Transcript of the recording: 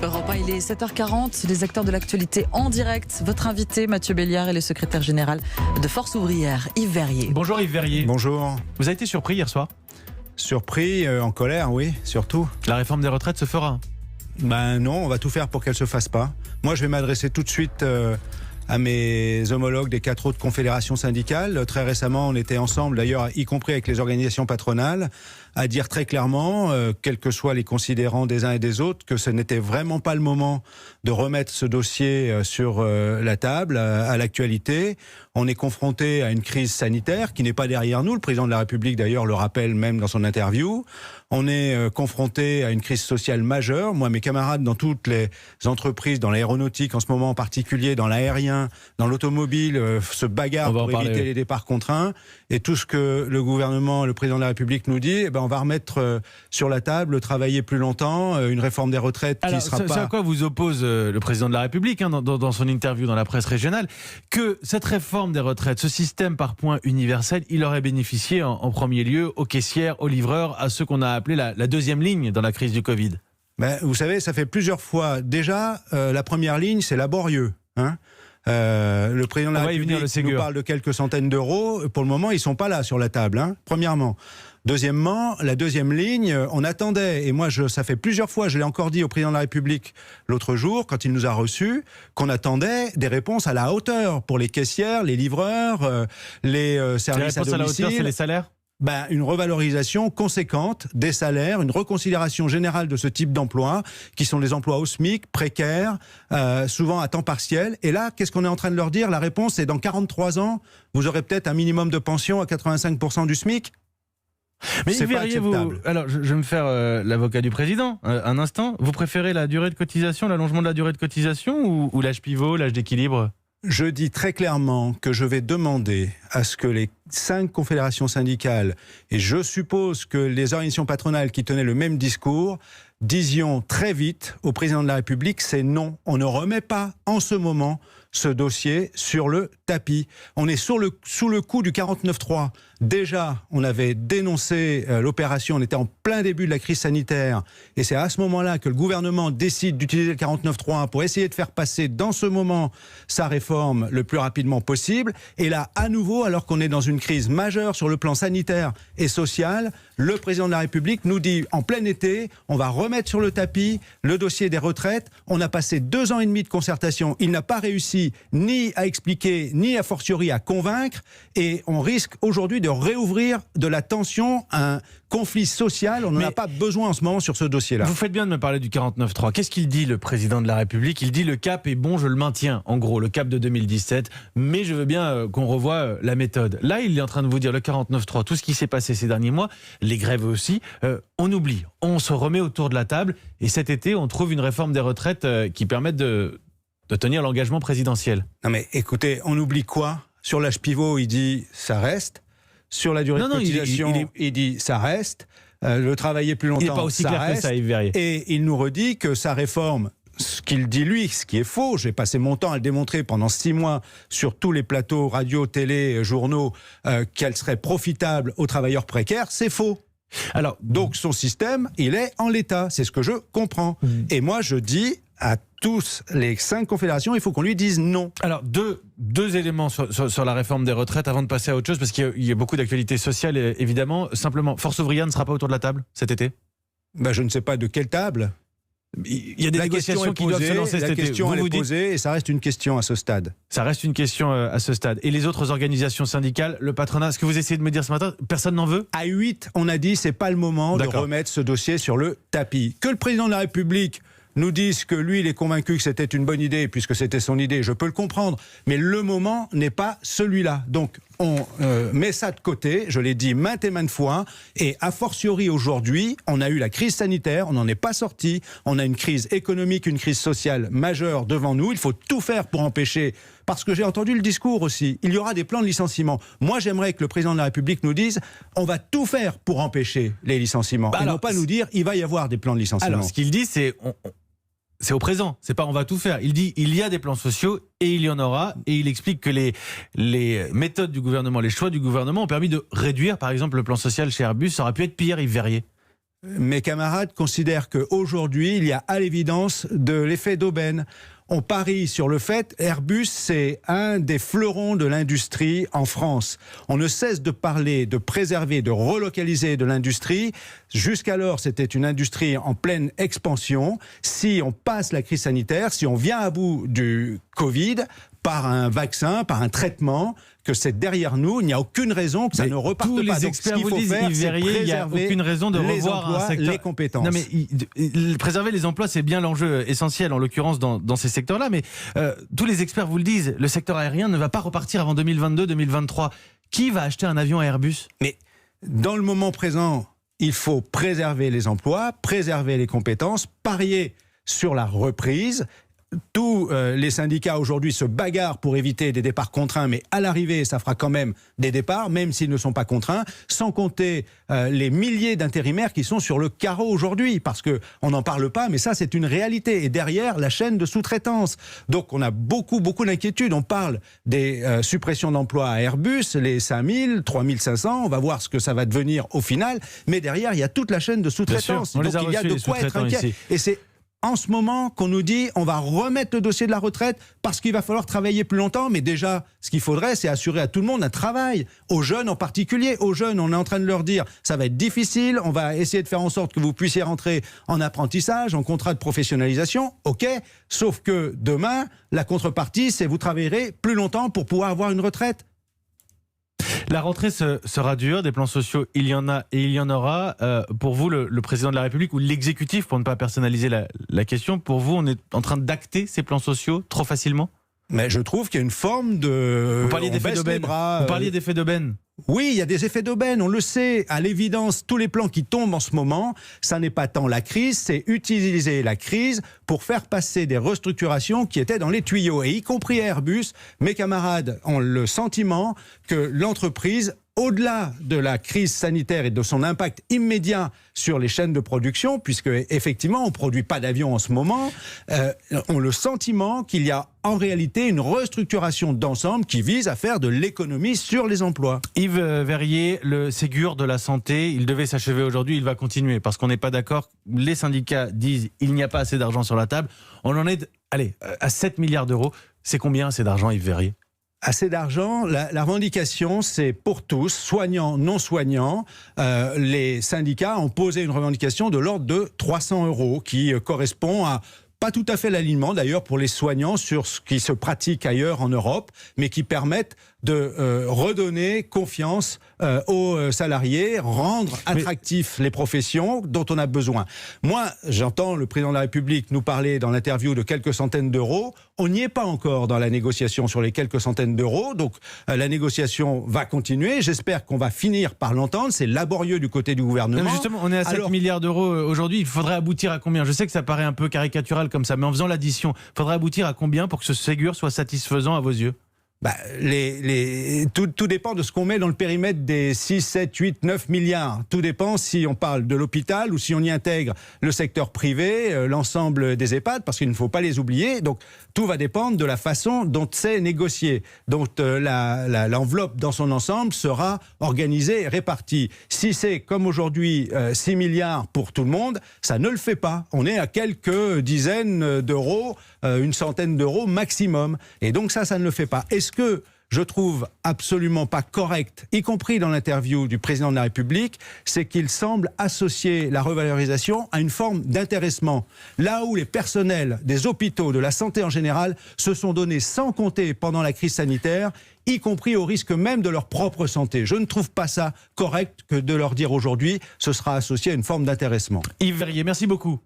Europe 1, il est 7h40, les acteurs de l'actualité en direct. Votre invité, Mathieu Béliard, est le secrétaire général de Force Ouvrière, Yves Verrier. Bonjour Yves Verrier. Bonjour. Vous avez été surpris hier soir? Surpris, en colère, oui, surtout. La réforme des retraites se fera? Ben non, on va tout faire pour qu'elle se fasse pas. Moi, je vais m'adresser tout de suite à mes homologues des 4 autres confédérations syndicales. Très récemment, on était ensemble, d'ailleurs, y compris avec les organisations patronales, à dire très clairement, quels que soient les considérants des uns et des autres, que ce n'était vraiment pas le moment de remettre ce dossier sur la table, à l'actualité. On est confronté à une crise sanitaire qui n'est pas derrière nous. Le président de la République, d'ailleurs, le rappelle même dans son interview. On est confronté à une crise sociale majeure. Moi, mes camarades dans toutes les entreprises, dans l'aéronautique en ce moment en particulier, dans l'aérien, dans l'automobile, se bagarrent pour éviter les départs contraints. Et tout ce que le gouvernement, le président de la République nous dit, eh ben, on va remettre sur la table, travailler plus longtemps, une réforme des retraites qui sera pas... C'est à quoi vous oppose le président de la République dans son interview dans la presse régionale, que cette réforme des retraites, ce système par points universel, il aurait bénéficié en premier lieu aux caissières, aux livreurs, à ceux qu'on a appelés la deuxième ligne dans la crise du Covid. Ben, vous savez, ça fait plusieurs fois. Déjà, la première ligne, c'est laborieux. Le président de la République nous parle de quelques centaines d'euros. Pour le moment, ils ne sont pas là sur la table, premièrement. Deuxièmement, la deuxième ligne, on attendait, et moi ça fait plusieurs fois, je l'ai encore dit au président de la République l'autre jour, quand il nous a reçus, qu'on attendait des réponses à la hauteur pour les caissières, les livreurs, les services à domicile. La hauteur, c'est les salaires ? Une revalorisation conséquente des salaires, une reconsidération générale de ce type d'emploi, qui sont des emplois au SMIC, précaires, souvent à temps partiel. Et là, qu'est-ce qu'on est en train de leur dire? La réponse est dans 43 ans, vous aurez peut-être un minimum de pension à 85% du SMIC. Mais Yves Verrier, alors je vais me faire l'avocat du président un instant. Vous préférez la durée de cotisation, l'allongement de la durée de cotisation ou l'âge pivot, l'âge d'équilibre? Je dis très clairement que je vais demander à ce que les 5 confédérations syndicales, et je suppose que les organisations patronales qui tenaient le même discours, disions très vite au président de la République, c'est non, on ne remet pas en ce moment ce dossier sur le tapis. On est sous le coup du 49.3. Déjà, on avait dénoncé l'opération, on était en plein début de la crise sanitaire, et c'est à ce moment-là que le gouvernement décide d'utiliser le 49.3 pour essayer de faire passer dans ce moment sa réforme le plus rapidement possible. Et là, à nouveau, alors qu'on est dans une crise majeure sur le plan sanitaire et social, le président de la République nous dit en plein été, on va remettre sur le tapis le dossier des retraites. On a passé 2 ans et demi de concertation, il n'a pas réussi ni à expliquer, ni a fortiori à convaincre, et on risque aujourd'hui de réouvrir de la tension, un conflit social. On n'en a pas besoin en ce moment sur ce dossier-là. Vous faites bien de me parler du 49.3. Qu'est-ce qu'il dit, le président de la République? Il dit le cap est bon, je le maintiens. En gros, le cap de 2017, mais je veux bien qu'on revoie la méthode. Là, il est en train de vous dire le 49.3, tout ce qui s'est passé ces derniers mois, les grèves aussi, on oublie, on se remet autour de la table, et cet été, on trouve une réforme des retraites qui permette de tenir l'engagement présidentiel. Non mais écoutez, on oublie quoi? Sur l'âge pivot, il dit ça reste. Sur la durée de cotisation, il dit ça reste. Le travailler plus longtemps, il n'est pas aussi clair que ça, Yves Verrier. Et il nous redit que sa réforme, ce qu'il dit lui, ce qui est faux, j'ai passé mon temps à le démontrer pendant 6 mois sur tous les plateaux, radio, télé, journaux, qu'elle serait profitable aux travailleurs précaires, c'est faux. Alors, donc son système, il est en l'état, c'est ce que je comprends. Et moi, je dis à tous les 5 confédérations, il faut qu'on lui dise non. Alors, deux éléments sur la réforme des retraites avant de passer à autre chose, parce qu'il y a beaucoup d'actualités sociales, évidemment. Simplement, Force Ouvrière ne sera pas autour de la table cet été? Je ne sais pas de quelle table. Il y a des négociations qui doivent se lancer cet été. La question est posée et ça reste une question à ce stade. Ça reste une question à ce stade. Et les autres organisations syndicales, le patronat, ce que vous essayez de me dire ce matin, personne n'en veut? À 8, on a dit c'est pas le moment de remettre ce dossier sur le tapis. Que le président de la République nous dise que lui, il est convaincu que c'était une bonne idée, puisque c'était son idée, je peux le comprendre. Mais le moment n'est pas celui-là. Donc, on met ça de côté, je l'ai dit maintes et maintes fois, et a fortiori aujourd'hui, on a eu la crise sanitaire, on n'en est pas sorti, on a une crise économique, une crise sociale majeure devant nous, il faut tout faire pour empêcher, parce que j'ai entendu le discours aussi, il y aura des plans de licenciement. Moi, j'aimerais que le président de la République nous dise, on va tout faire pour empêcher les licenciements, et non pas nous dire, il va y avoir des plans de licenciement. Alors, ce qu'il dit, c'est... C'est au présent, c'est pas on va tout faire. Il dit il y a des plans sociaux et il y en aura, et il explique que les méthodes du gouvernement, les choix du gouvernement ont permis de réduire, par exemple, le plan social chez Airbus. Ça aurait pu être pire, Yves Verrier. mes camarades considèrent qu'aujourd'hui, il y a à l'évidence de l'effet d'aubaine. On parie sur le fait, Airbus, c'est un des fleurons de l'industrie en France. On ne cesse de parler, de préserver, de relocaliser de l'industrie. Jusqu'alors, c'était une industrie en pleine expansion. Si on passe la crise sanitaire, si on vient à bout du Covid, par un vaccin, par un traitement, que c'est derrière nous, il n'y a aucune raison que ça ne reparte pas. Tous les experts vous disent, Yves Verrier, il n'y a aucune raison de revoir emplois, un secteur. les compétences. Non mais préserver les emplois, c'est bien l'enjeu essentiel, en l'occurrence dans ces secteurs-là. Mais tous les experts vous le disent, le secteur aérien ne va pas repartir avant 2022-2023. Qui va acheter un avion à Airbus ? Mais dans le moment présent, il faut préserver les emplois, préserver les compétences, parier sur la reprise. Tous les syndicats aujourd'hui se bagarrent pour éviter des départs contraints, mais à l'arrivée, ça fera quand même des départs, même s'ils ne sont pas contraints, sans compter les milliers d'intérimaires qui sont sur le carreau aujourd'hui, parce qu'on n'en parle pas, mais ça, c'est une réalité. Et derrière, la chaîne de sous-traitance. Donc, on a beaucoup d'inquiétudes. On parle des suppressions d'emplois à Airbus, les 5000, 3500, on va voir ce que ça va devenir au final, mais derrière, il y a toute la chaîne de sous-traitance. Donc, il y a de quoi être inquiet. Ici. Et c'est en ce moment qu'on nous dit on va remettre le dossier de la retraite parce qu'il va falloir travailler plus longtemps. Mais déjà, ce qu'il faudrait, c'est assurer à tout le monde un travail, aux jeunes en particulier. Aux jeunes, on est en train de leur dire ça va être difficile, on va essayer de faire en sorte que vous puissiez rentrer en apprentissage, en contrat de professionnalisation, ok. Sauf que demain, la contrepartie, c'est vous travaillerez plus longtemps pour pouvoir avoir une retraite. La rentrée sera dure, des plans sociaux, il y en a et il y en aura. Pour vous, le président de la République ou l'exécutif, pour ne pas personnaliser la question, pour vous, on est en train d'acter ces plans sociaux trop facilement ? Mais je trouve qu'il y a une forme de... Vous parliez d'effet d'aubaine. Vous parliez d'effet d'aubaine. Oui, il y a des effets d'aubaine, on le sait. À l'évidence, tous les plans qui tombent en ce moment, ça n'est pas tant la crise, c'est utiliser la crise pour faire passer des restructurations qui étaient dans les tuyaux. Et y compris à Airbus, mes camarades ont le sentiment que l'entreprise, au-delà de la crise sanitaire et de son impact immédiat sur les chaînes de production, puisque effectivement on ne produit pas d'avions en ce moment, ont le sentiment qu'il y a en réalité une restructuration d'ensemble qui vise à faire de l'économie sur les emplois. Yves Verrier, le Ségur de la santé, il devait s'achever aujourd'hui, il va continuer parce qu'on n'est pas d'accord. Les syndicats disent il n'y a pas assez d'argent sur la table. On en est à 7 milliards d'euros. C'est combien assez d'argent, Yves Verrier ? Assez d'argent, la revendication, c'est pour tous, soignants, non soignants. Les syndicats ont posé une revendication de l'ordre de 300 euros qui correspond à pas tout à fait l'alignement d'ailleurs pour les soignants sur ce qui se pratique ailleurs en Europe, mais qui permettent de redonner confiance aux salariés, rendre attractifs les professions dont on a besoin. Moi, j'entends le président de la République nous parler dans l'interview de quelques centaines d'euros. On n'y est pas encore dans la négociation sur les quelques centaines d'euros, donc la négociation va continuer. J'espère qu'on va finir par l'entendre. C'est laborieux du côté du gouvernement. Non, justement, on est à 7 milliards d'euros aujourd'hui. Il faudrait aboutir à combien ? Je sais que ça paraît un peu caricatural comme ça, mais en faisant l'addition, il faudrait aboutir à combien pour que ce Ségur soit satisfaisant à vos yeux ? Tout dépend de ce qu'on met dans le périmètre des 6, 7, 8, 9 milliards. Tout dépend si on parle de l'hôpital ou si on y intègre le secteur privé, l'ensemble des EHPAD, parce qu'il ne faut pas les oublier. Donc tout va dépendre de la façon dont c'est négocié. Donc l'enveloppe dans son ensemble sera organisée et répartie. Si c'est comme aujourd'hui 6 milliards pour tout le monde, ça ne le fait pas. On est à quelques dizaines d'euros, une centaine d'euros maximum. Et donc ça ne le fait pas. Est-ce que je trouve absolument pas correct, y compris dans l'interview du président de la République, c'est qu'il semble associer la revalorisation à une forme d'intéressement. Là où les personnels des hôpitaux, de la santé en général, se sont donnés sans compter pendant la crise sanitaire, y compris au risque même de leur propre santé. Je ne trouve pas ça correct que de leur dire aujourd'hui ce sera associé à une forme d'intéressement. Yves Verrier, merci beaucoup.